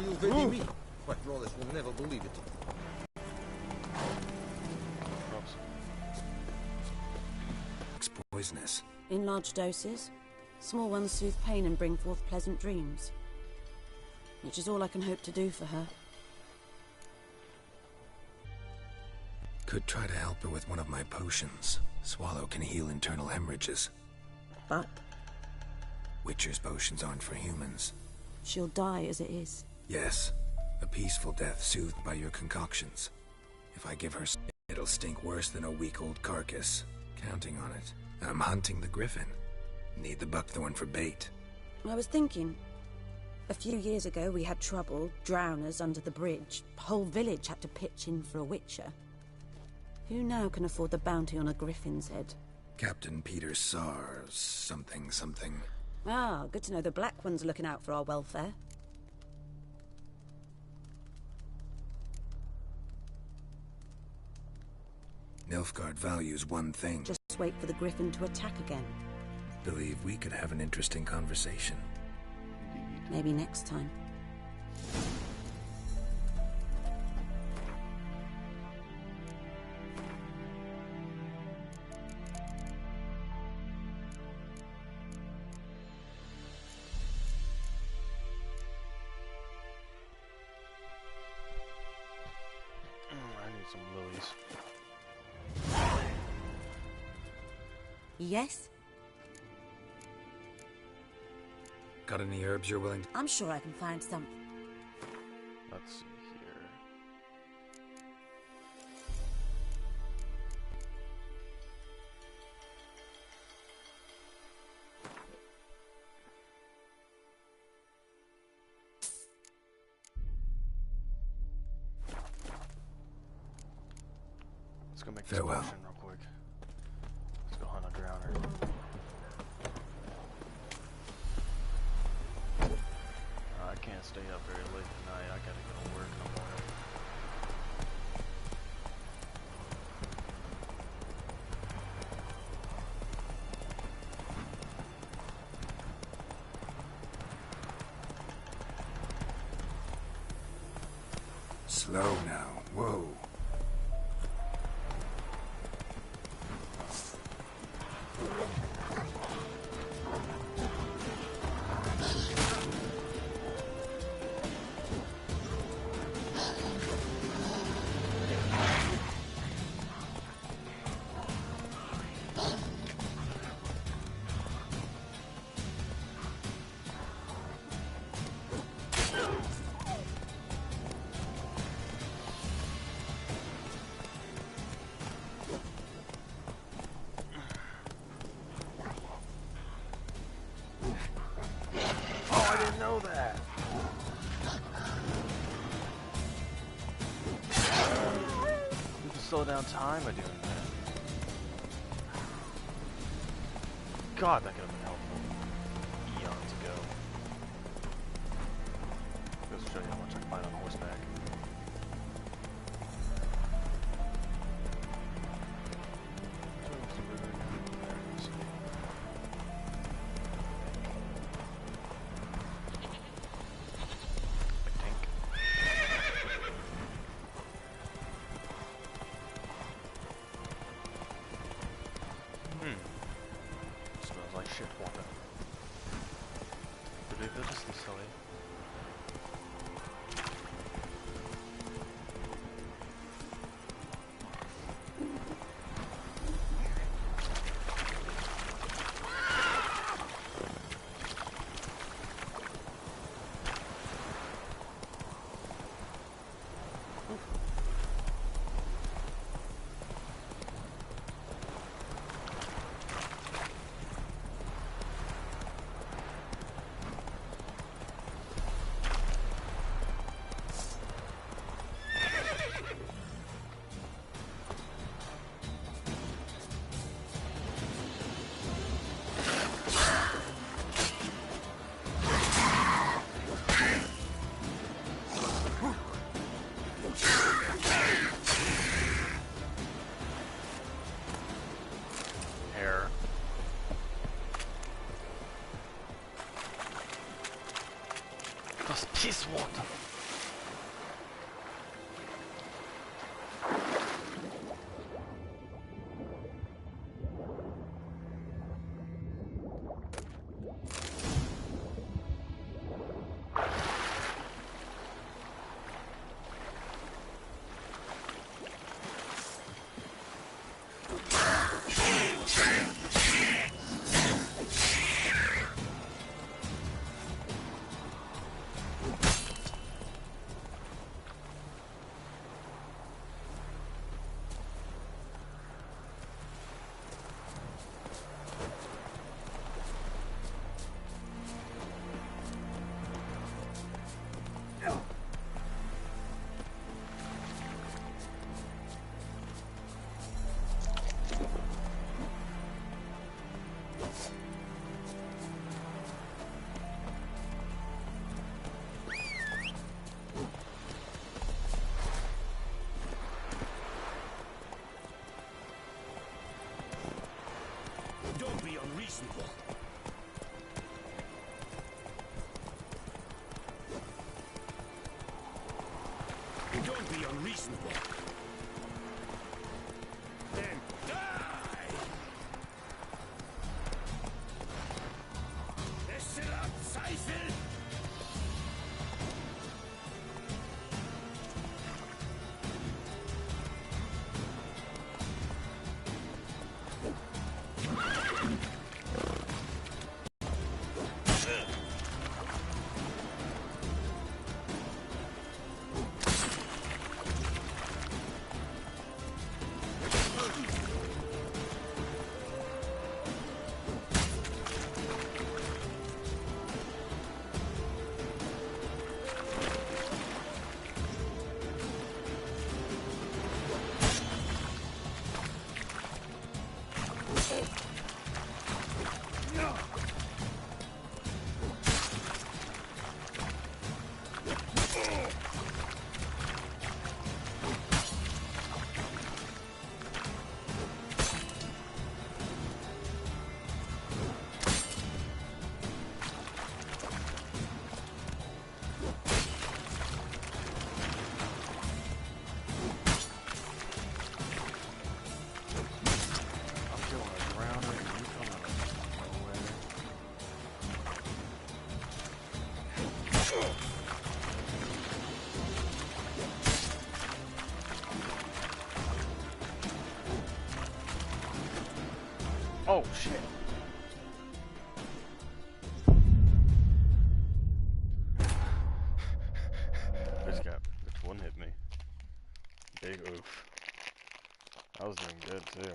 will very me. My brothers will never believe it. It's poisonous. In large doses. Small ones soothe pain and bring forth pleasant dreams. Which is all I can hope to do for her. Could try to help her with one of my potions. Swallow can heal internal hemorrhages. But Witcher's potions aren't for humans. she'll die as it is. Yes. A peaceful death soothed by your concoctions. If I give her it'll stink worse than a week-old carcass. Counting on it. I'm hunting the griffin. Need the buckthorn for bait. I was thinking, a few years ago we had trouble, drowners under the bridge. Whole village had to pitch in for a witcher. Who now can afford the bounty on a griffin's head? Captain Peter Sars, something. Ah, good to know the Black One's looking out for our welfare. Nilfgaard values one thing. Just wait for the griffin to attack again. Believe we could have an interesting conversation. Maybe next time. I need some lilies. Yes? Got any herbs you're willing to... I'm sure I can find some. Let's see here. Let's go make this Farewell. potion real quick. Let's go hunt a drowner. I can't stay up very late tonight. I gotta go to work in the morning. Slow now. Whoa. Oh, I didn't know that. We can slow down time by doing that. God, that could have been helpful eons ago. Goes to show you how much I can find on horseback. Smells like shit water. Did they build this silly? Das Pisswater. reasonable. Then die! Desselat Seifel! Oh shit. This one hit me. Big oof. I was doing good too.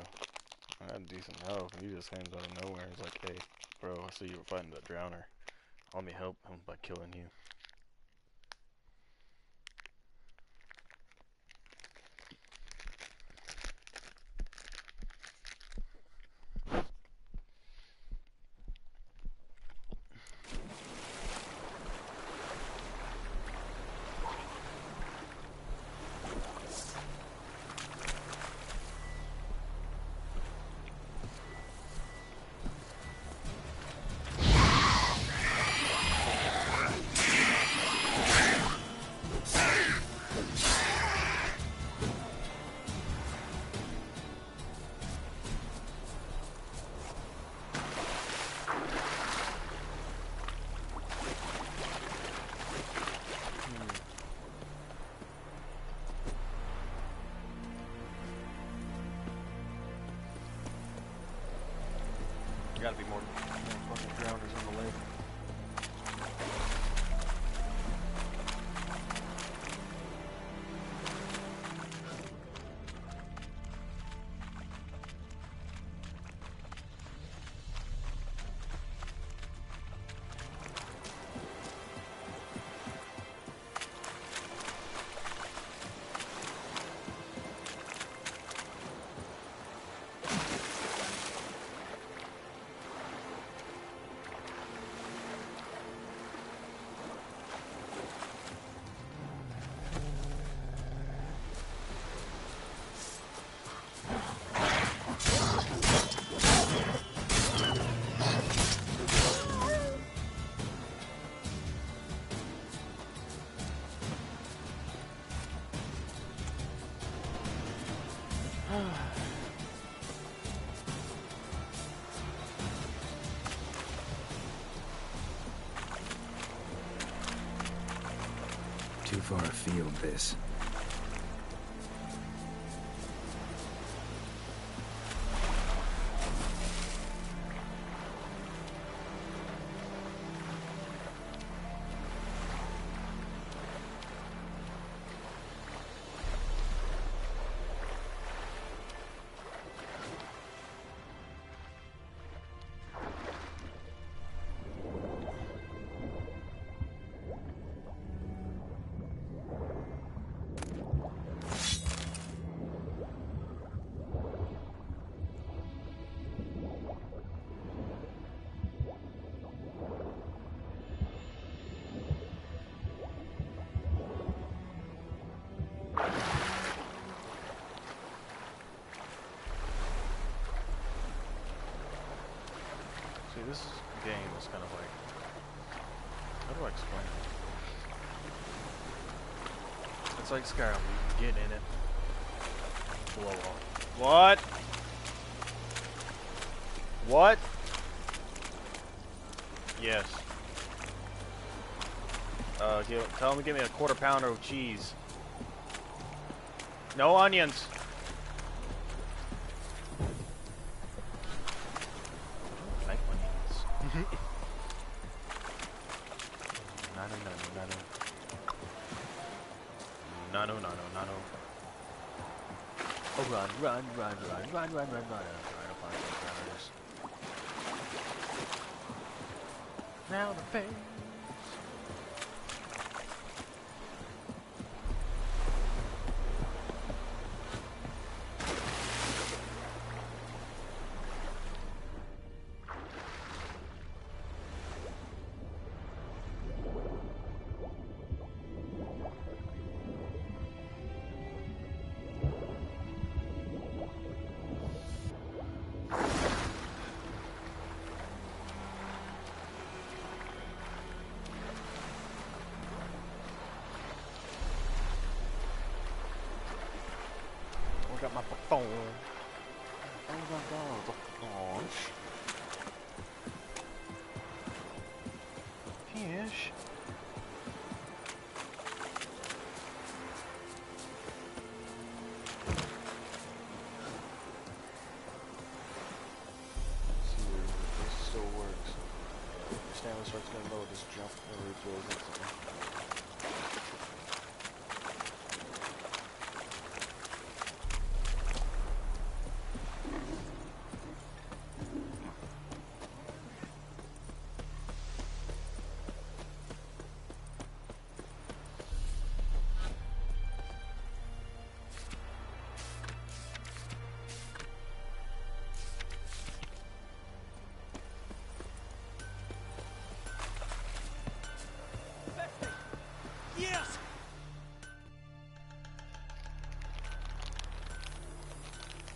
I had decent health. He just came out of nowhere. He's like, hey, bro, I see you were fighting that drowner. Let me help him by killing you. Gotta be more fucking drowners on the lake. Too far afield, this. See, this game is kind of like, how do I explain it? It's like Skyrim. You can get in it. Blow off. What? What? Yes. Tell him to give me a quarter pounder of cheese. No onions. I like onions. Nano. Oh, run. I'll find some counters. Now the face. Got my phone. Oh my god, the gosh. Fish. See if this still works. If Stanley starts going low, just jump whenever he feels like something. Yes!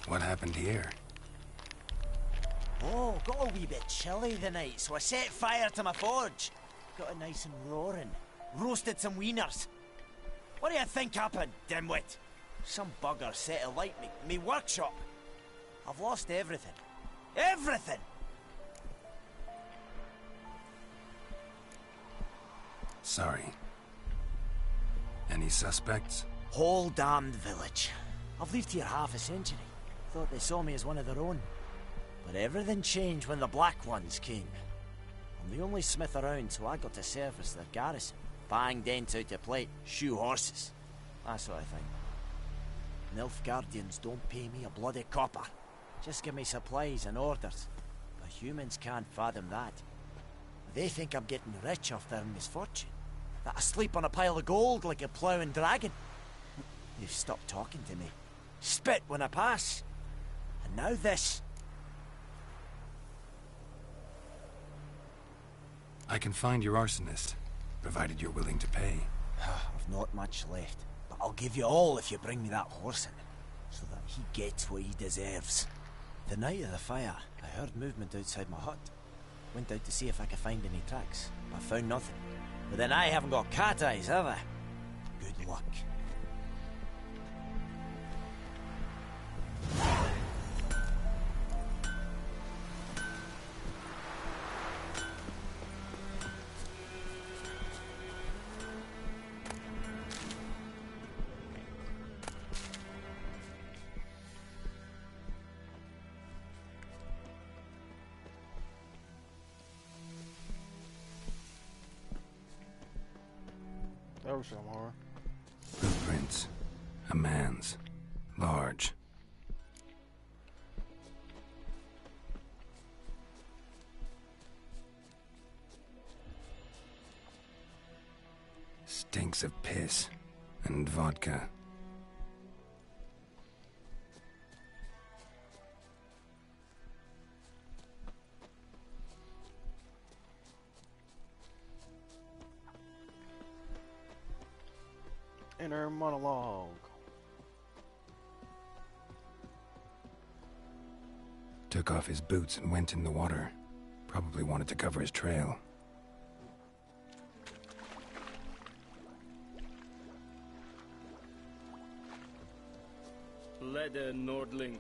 What happened here? Oh, got a wee bit chilly the night, so I set fire to my forge. Got it nice and roaring. Roasted some wieners. What do you think happened, dimwit? Some bugger set alight me workshop. I've lost everything. Everything! Sorry. Any suspects? Whole damned village. I've lived here half a century. Thought they saw me as one of their own. But everything changed when the Black Ones came. I'm the only smith around, so I got to service their garrison. Bang dents out to plate, shoe horses. That sort of thing. Nilfgaardians don't pay me a bloody copper. Just give me supplies and orders. But humans can't fathom that. They think I'm getting rich off their misfortune. That I sleep on a pile of gold like a ploughing dragon. They've stopped talking to me. Spit when I pass. And now this. I can find your arsonist, provided you're willing to pay. I've not much left, but I'll give you all if you bring me that horse in, so that he gets what he deserves. The night of the fire, I heard movement outside my hut. Went out to see if I could find any tracks, but found nothing. But then I haven't got cat eyes, have I? Good luck. There was some more. Footprints. A man's. Large. Stinks of piss. And vodka. Inner monologue. Took off his boots and went in the water. Probably wanted to cover his trail. leather, Nordling.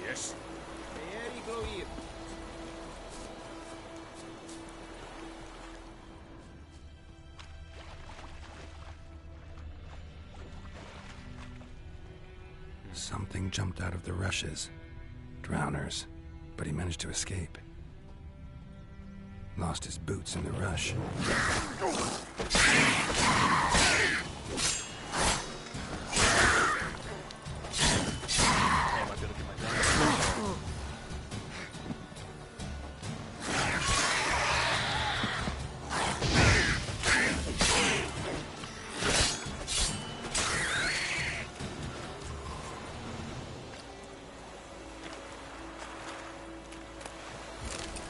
Yes. There you go here. Something jumped out of the rushes. Drowners. But he managed to escape. Lost his boots in the rush.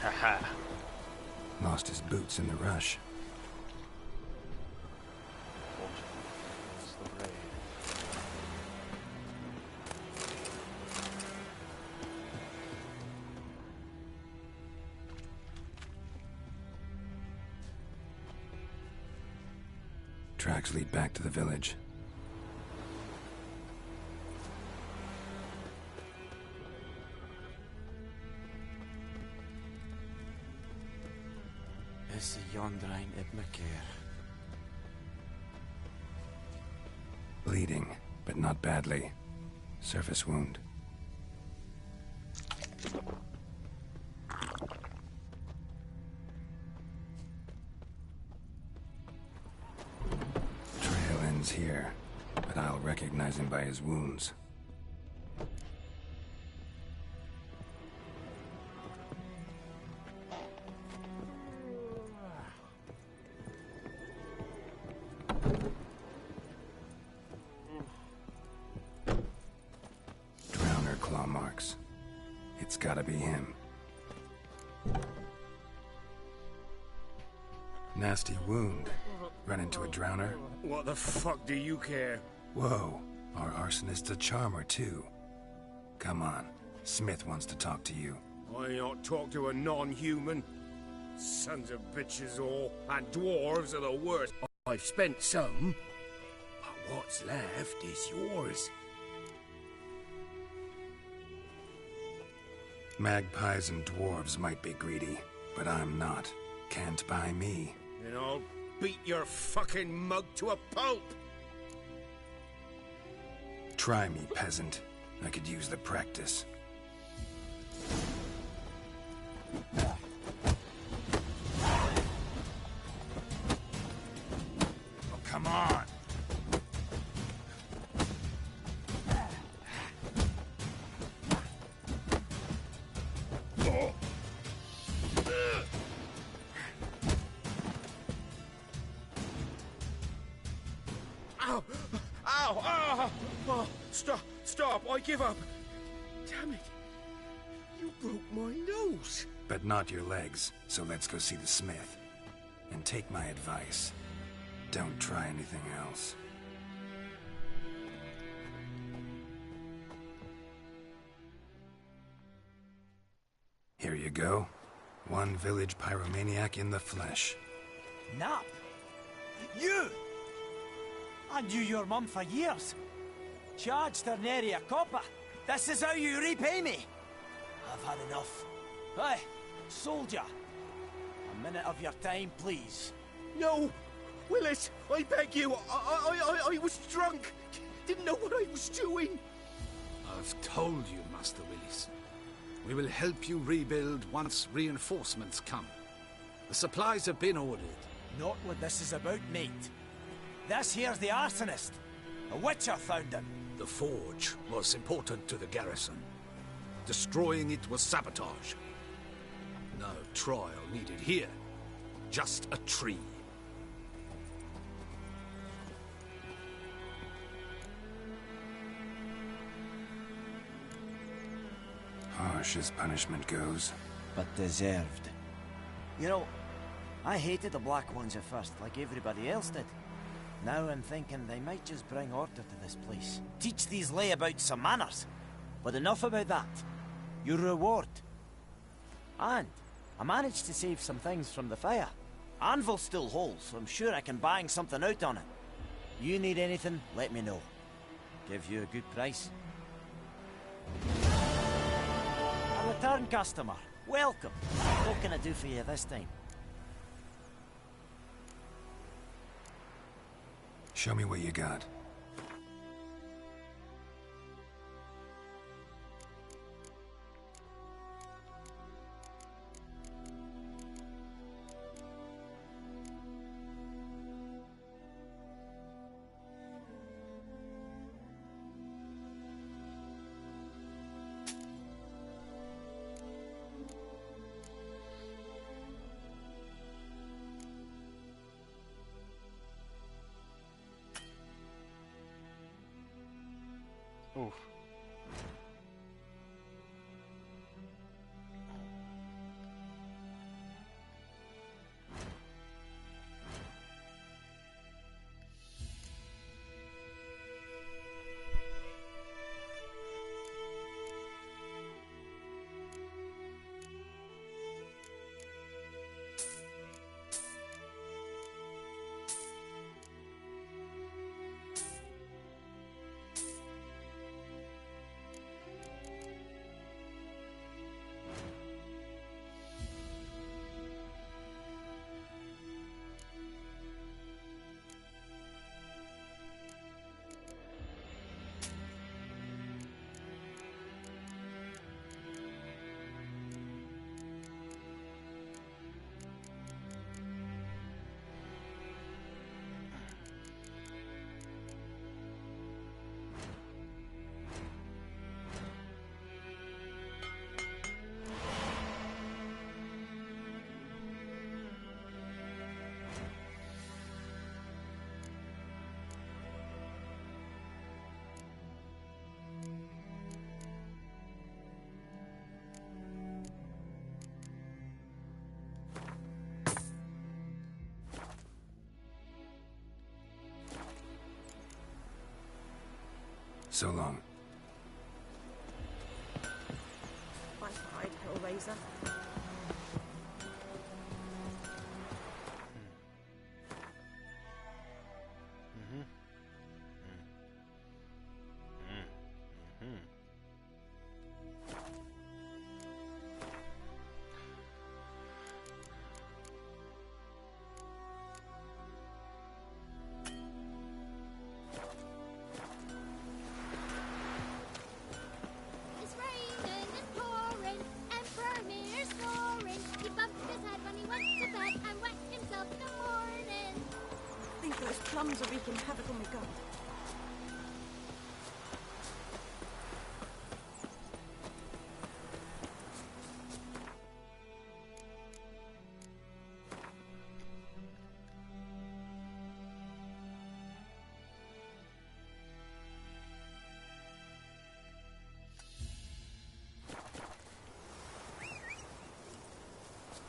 Haha. Lost his boots in the rush. It's the raid. Tracks lead back to the village. Is the Yondrain Ibmakir? Bleeding, but not badly. Surface wound. Trail ends here, but I'll recognize him by his wounds. Drowner claw marks. It's gotta be him. Nasty wound. Run into a drowner? What the fuck do you care? Whoa, our arsonist's a charmer too. Come on, Smith wants to talk to you. I not talk to a non-human. Sons of bitches all, and dwarves are the worst. I've spent some, but what's left is yours. Magpies and dwarves might be greedy, but I'm not. Can't buy me. Then I'll beat your fucking mug to a pulp. Try me, peasant. I could use the practice. Oh, come on! Ow! Ow! Ow! Oh, stop! Stop! I give up! Damn it! You broke my nose! But not your legs, so let's go see the smith. And take my advice. Don't try anything else. Here you go. One village pyromaniac in the flesh. Nap? You? I knew your mum for years. Charged her nary a copper. This is how you repay me. I've had enough. Hey, soldier. A minute of your time, please. No! Willis! I beg you! I was drunk! Didn't know what I was doing! I've told you, Master Willis. We will help you rebuild once reinforcements come. The supplies have been ordered. Not what this is about, mate. This here's the arsonist. A witcher found him. The forge was important to the garrison. Destroying it was sabotage. No trial needed here. Just a tree. Harsh as punishment goes. But deserved. You know, I hated the Black Ones at first, like everybody else did. Now I'm thinking they might just bring order to this place. Teach these layabouts some manners. But enough about that. Your reward. And I managed to save some things from the fire. Anvil still holds, so I'm sure I can bang something out on it. You need anything, let me know. Give you a good price. A return customer. Welcome. What can I do for you this time? Show me what you got. Oof. So long. Bye bye, Hellraiser. It's raining, it's pouring, and Vermeer's snoring. He bumped his head when he went to bed and wet himself in the morning. I think those plums are wreaking havoc on my gun.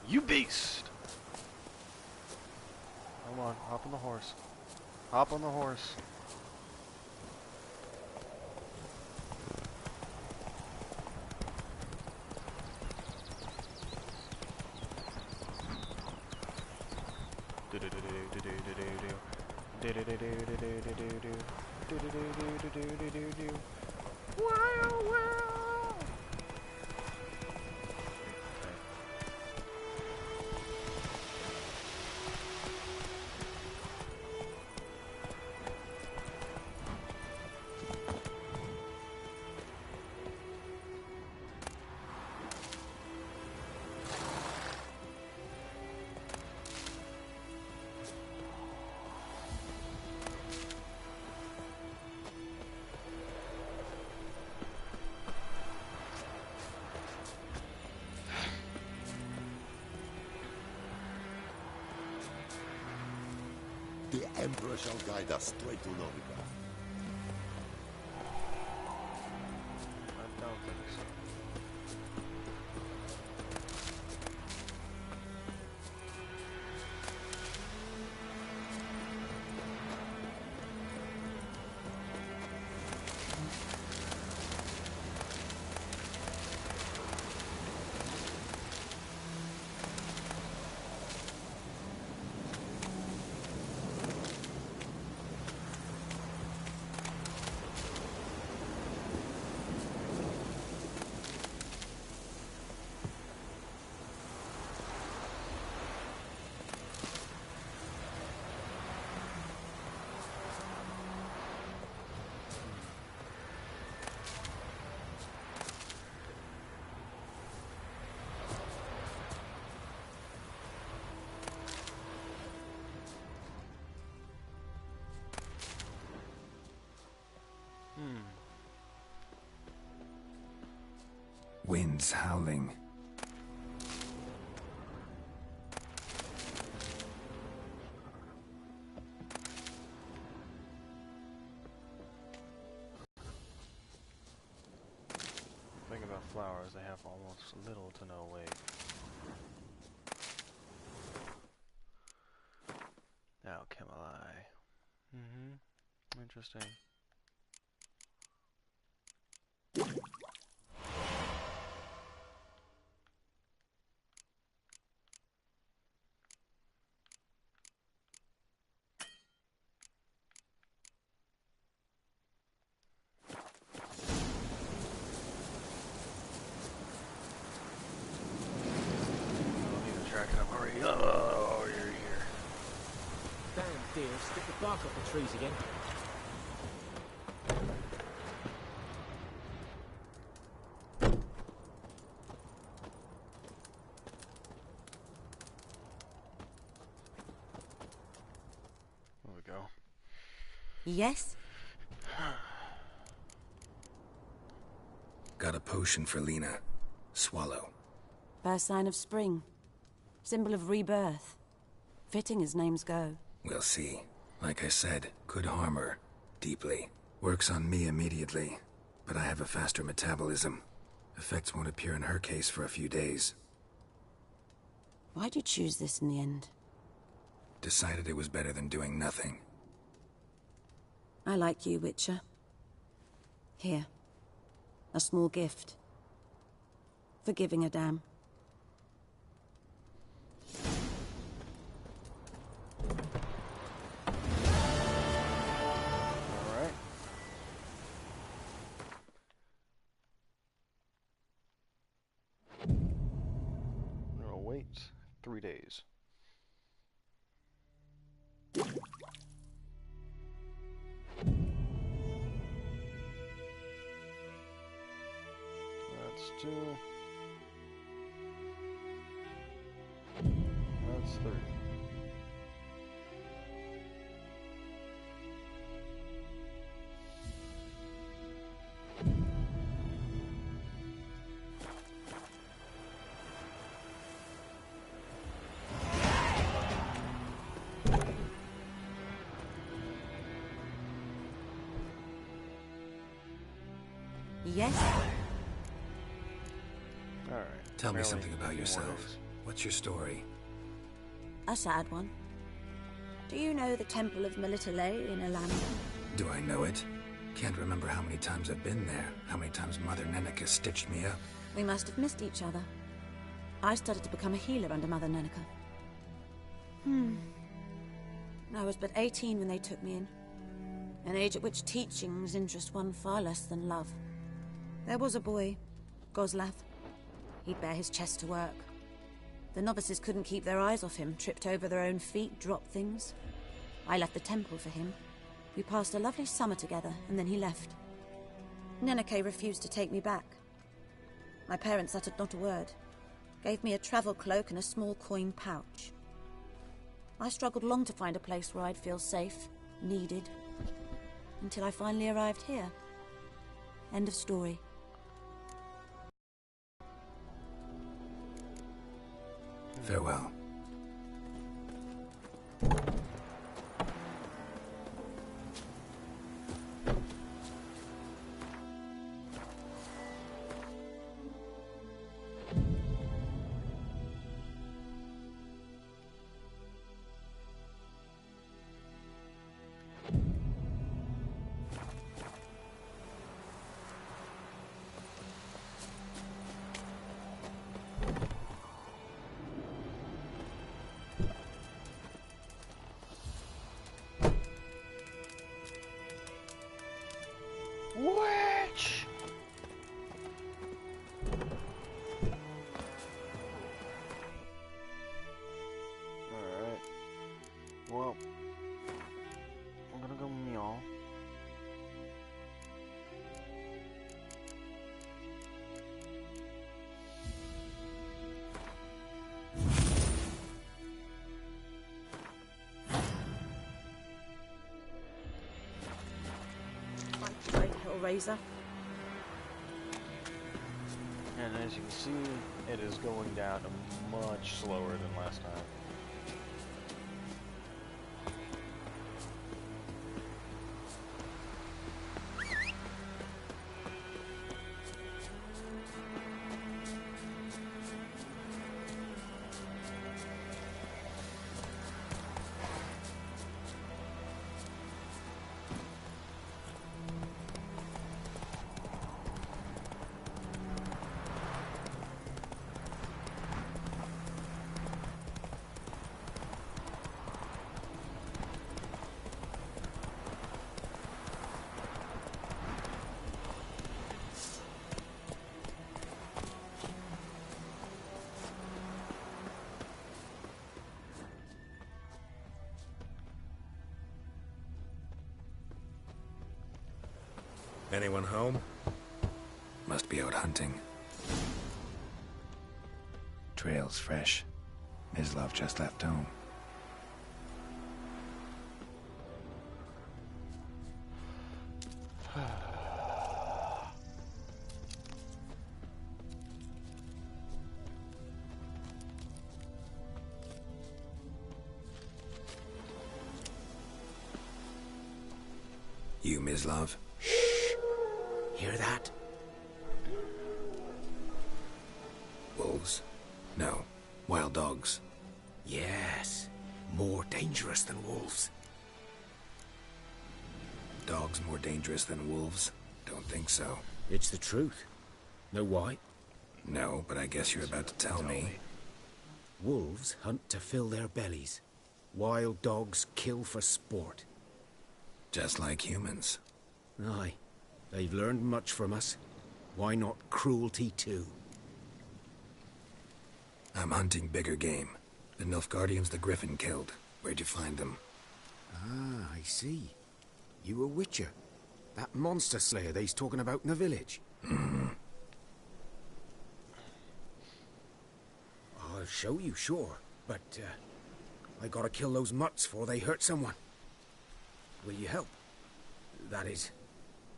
You beast! Come on, hop on the horse. Hop on the horse. The Emperor shall guide us straight to Novigrad. I don't think so. Winds howling. Think about flowers, they have almost little to no weight. Alchemy. Interesting. Oh, you're here. Damn deer, stick the bark off the trees again. There we go. Yes? Got a potion for Lena. Swallow. First sign of spring. Symbol of rebirth. Fitting as names go. We'll see. Like I said, could harm her. Deeply. Works on me immediately. But I have a faster metabolism. Effects won't appear in her case for a few days. Why'd you choose this in the end? Decided it was better than doing nothing. I like you, Witcher. Here. A small gift. For giving a damn. Alright. I'm gonna wait 3 days. That's 2. That's 3. Yes? Alright. Tell me Merely something about 2 more yourself. days. What's your story? A sad one. Do you know the Temple of Melitele in Alamda? Do I know it? Can't remember how many times I've been there. How many times Mother Neneka stitched me up. We must have missed each other. I started to become a healer under Mother Neneka. I was but 18 when they took me in. An age at which teachings interest one far less than love. There was a boy, Goslav. He'd bare his chest to work. The novices couldn't keep their eyes off him, tripped over their own feet, dropped things. I left the temple for him. We passed a lovely summer together, and then he left. Neneke refused to take me back. My parents uttered not a word. Gave me a travel cloak and a small coin pouch. I struggled long to find a place where I'd feel safe, needed, until I finally arrived here. End of story. Farewell. Witch! Alright. Well, I'm gonna go meow. Right, Hellraiser. And as you can see, it is going down much slower than last time. Anyone home? Must be out hunting. Trail's fresh. Mislav just left home. You, Mislav? Hear that? Wolves? No. Wild dogs. Yes. More dangerous than wolves. Dogs more dangerous than wolves? Don't think so. It's the truth. Know why? No, but I guess you're about to tell me. Wolves hunt to fill their bellies. Wild dogs kill for sport. Just like humans. Aye. They've learned much from us. Why not cruelty too? I'm hunting bigger game. The Nilfgaardians the Griffin killed. Where'd you find them? Ah, I see. You a witcher. That monster slayer they's talking about in the village. Mm-hmm. I'll show you, sure. But, I gotta kill those mutts before they hurt someone. Will you help? That is,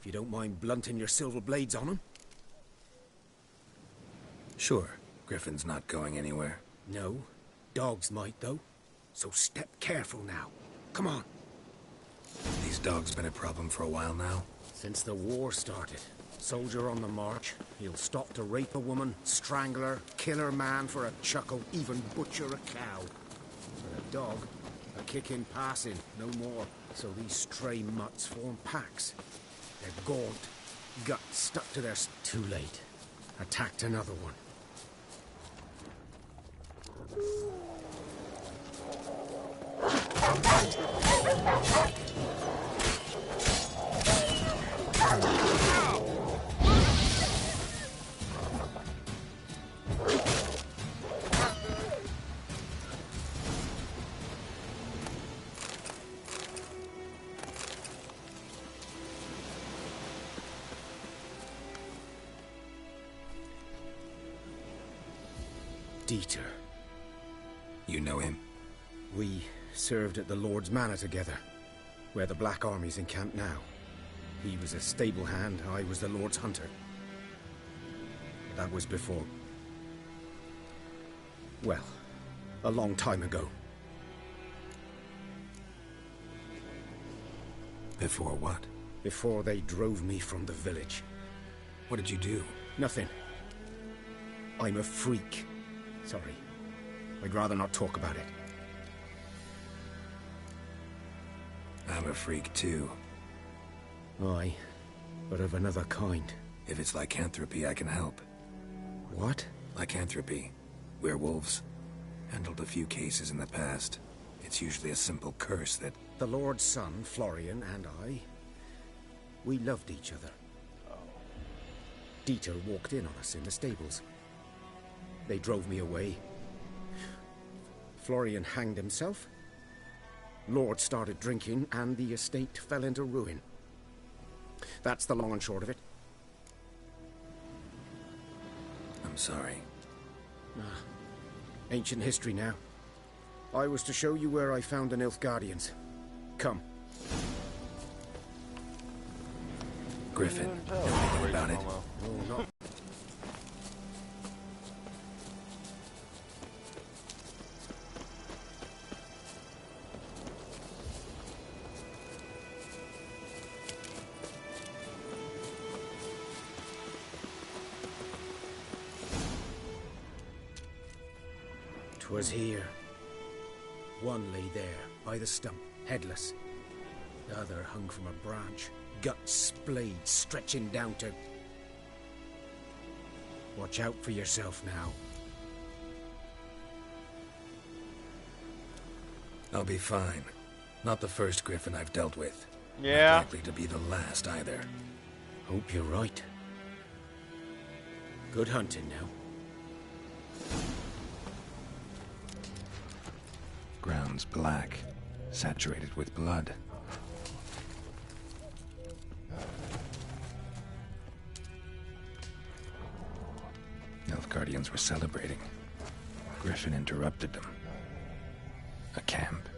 if you don't mind blunting your silver blades on them. Sure. Griffin's not going anywhere. No. Dogs might, though. So step careful now. Come on. These dogs been a problem for a while now? Since the war started. Soldier on the march. He'll stop to rape a woman, strangle her, kill her man for a chuckle, even butcher a cow. But a dog, a kick in passing, no more. So these stray mutts form packs. They're gaunt, guts stuck to their... Too late. Attacked another one. Dieter. You know him? We served at the Lord's Manor together, where the Black Army's encamped now. He was a stable hand, I was the Lord's hunter. That was before... well, a long time ago. Before what? Before they drove me from the village. What did you do? Nothing. I'm a freak. Sorry. I'd rather not talk about it. I'm a freak too. Aye, but of another kind. If it's lycanthropy, I can help. What? Lycanthropy. Werewolves. Handled a few cases in the past. It's usually a simple curse that... The Lord's son, Florian, and I... we loved each other. Dieter walked in on us in the stables. They drove me away. Florian hanged himself. Lord started drinking, and the estate fell into ruin. That's the long and short of it. I'm sorry. Ancient history now. I was to show you where I found the Nilfgaardians. Come. Griffin, know anything about it? Oh, not... Twas here. One lay there, by the stump, headless. The other hung from a branch, guts splayed, stretching down to... Watch out for yourself now. I'll be fine. Not the first Griffin I've dealt with. Yeah. Not likely to be the last either. Hope you're right. Good hunting now. Ground's black, saturated with blood. Nilfgaardians were celebrating. Griffin interrupted them. A camp.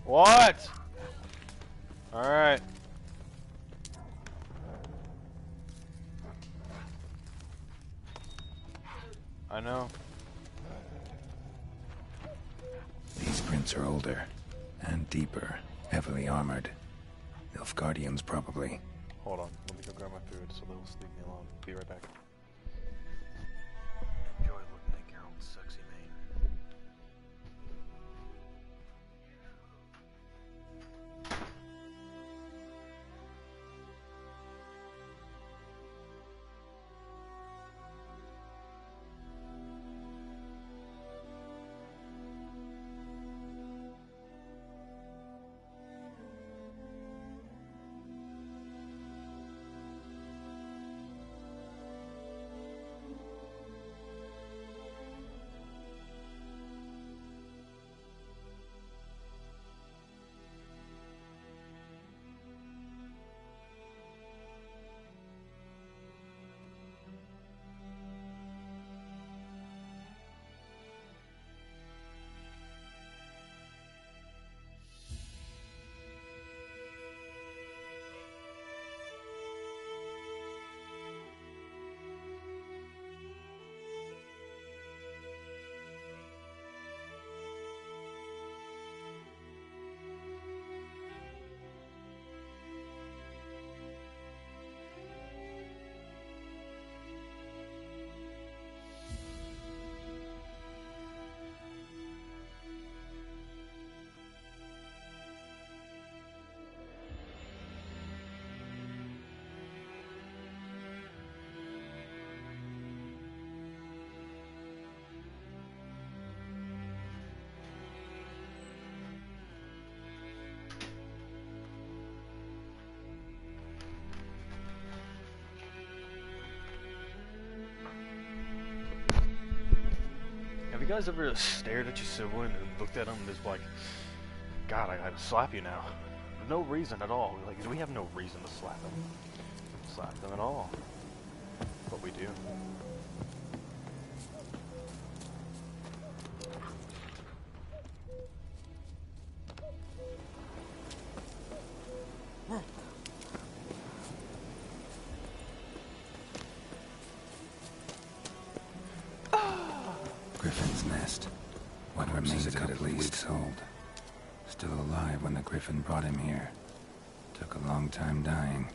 What? Alright. I know. These prints are older and deeper, heavily armored. Nilfgaardians, probably. Hold on, let me go grab my food so they'll just leave me alone. Be right back. Enjoy looking at Geralt's sexy mane. Have you guys ever stared at your sibling and looked at them and just like, God, I'd slap you now. No reason at all. Like, we have no reason to slap them. Slap them at all. But we do. Griffin's nest. What remains of it at least. Weeks old. Still alive when the Griffin brought him here. Took a long time dying.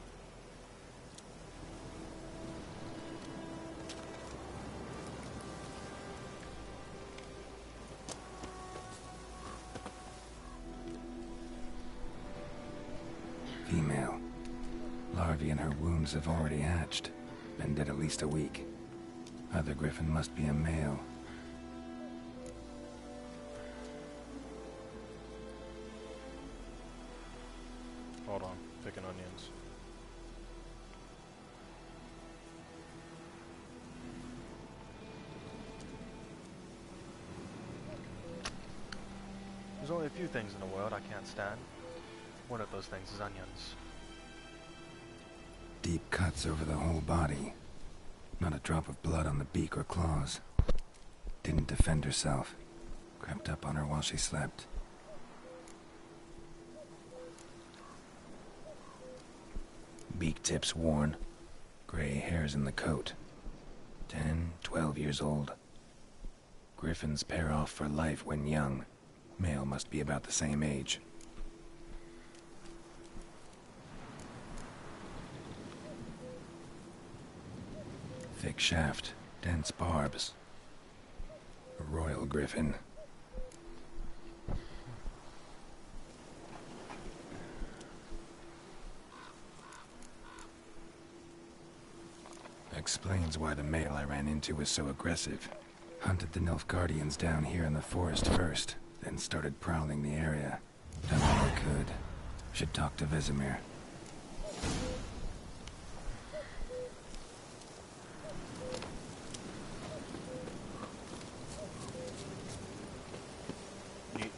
Female. Larvae in her wounds have already hatched. Been dead at least a week. Other Griffin must be a male. Hold on, picking onions. There's only a few things in the world I can't stand. One of those things is onions. Deep cuts over the whole body. Not a drop of blood on the beak or claws. Didn't defend herself. Crept up on her while she slept. Beak tips worn. Gray hairs in the coat. 10, 12 years old. Griffins pair off for life when young. Male must be about the same age. Thick shaft, dense barbs. A royal griffin. Explains why the male I ran into was so aggressive. Hunted the Nilfgaardians down here in the forest first, then started prowling the area. Done all I could. Should talk to Vesemir. Neat.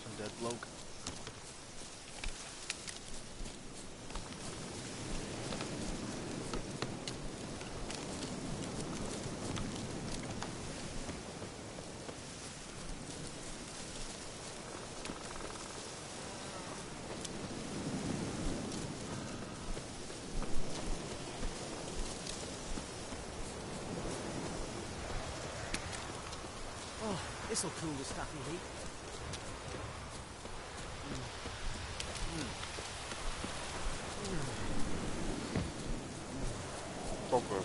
Some dead bloke. Oh, this'll cool the stuffy heat. So good.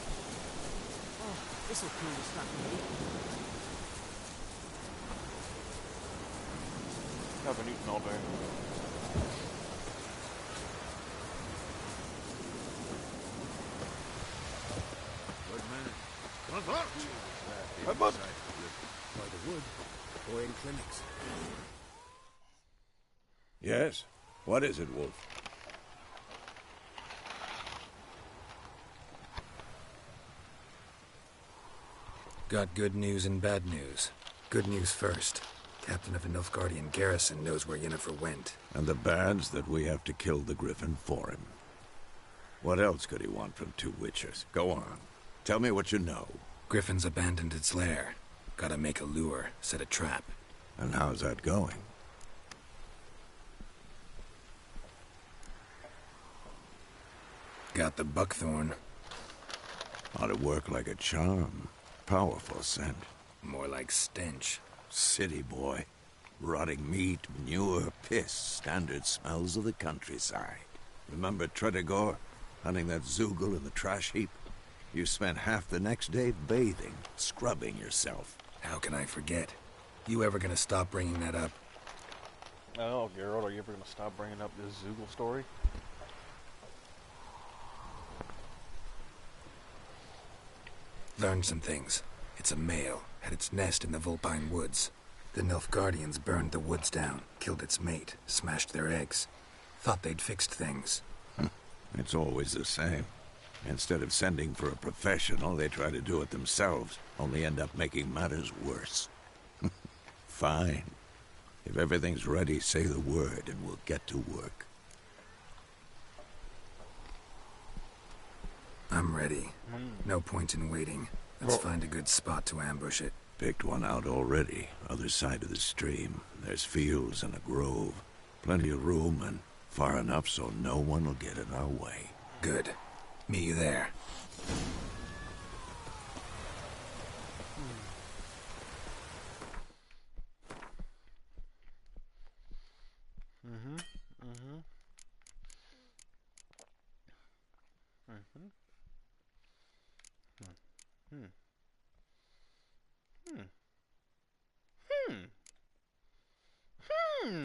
Oh, this'll cool the stuffy heat. Haven't eaten all day. Good man. One for! Headbutt! By the wood, or in clinics. Yes? What is it, Wolf? Got good news and bad news. Good news first. Captain of a Nilfgaardian garrison knows where Yennefer went. And the bad's that we have to kill the Griffin for him. What else could he want from two witchers? Go on. Tell me what you know. Griffin's abandoned its lair. Gotta make a lure, set a trap. And how's that going? Got the buckthorn. Ought to work like a charm. Powerful scent. More like stench. City boy. Rotting meat, manure, piss. Standard smells of the countryside. Remember Tretogor? Hunting that Zoogle in the trash heap? You spent half the next day bathing, scrubbing yourself. How can I forget? You ever gonna stop bringing that up? Oh, Geralt, are you ever gonna stop bringing up this Zoogle story? Learned some things. It's a male, had its nest in the Vulpine Woods. The Nilfgaardians burned the woods down, killed its mate, smashed their eggs. Thought they'd fixed things. It's always the same. Instead of sending for a professional, they try to do it themselves, only end up making matters worse. Fine. If everything's ready, say the word and we'll get to work. I'm ready. No point in waiting. Let's find a good spot to ambush it. Picked one out already, other side of the stream. There's fields and a grove. Plenty of room and far enough so no one will get in our way. Good. Meet you there. Hmm.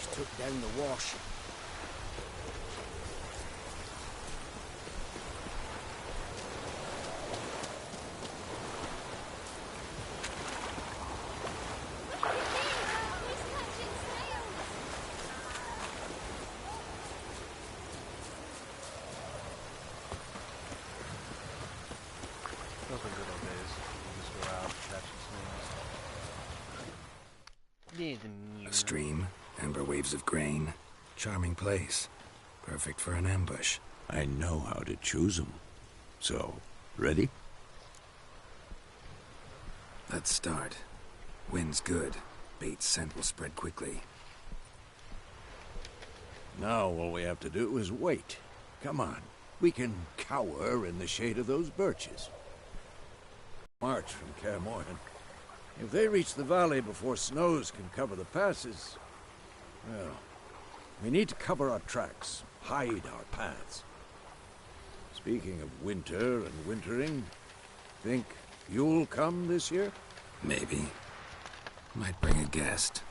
He's took down the wash. Those were good old days. You just go out, catch some snails. A stream, amber waves of grain. Charming place. Perfect for an ambush. I know how to choose 'em. So, ready? Let's start. Wind's good. Bait's scent will spread quickly. Now all we have to do is wait. Come on. We can cower in the shade of those birches. March from Kaer Morhen. If they reach the valley before snows can cover the passes, well, we need to cover our tracks, hide our paths. Speaking of winter and wintering, think you'll come this year? Maybe. Might bring a guest.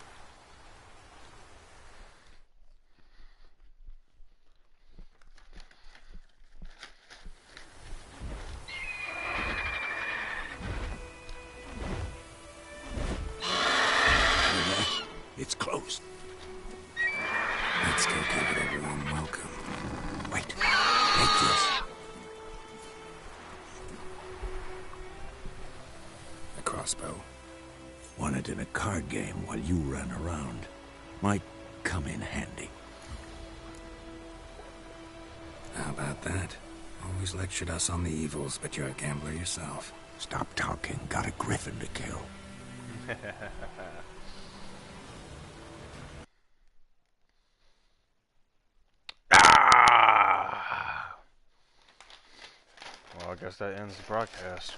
It's closed. Let's go give it a warm welcome. Wait. Take this. A crossbow. Won it in a card game while you ran around. Might come in handy. How about that? Always lectured us on the evils, but you're a gambler yourself. Stop talking. Got a griffin to kill. Well, I guess that ends the broadcast.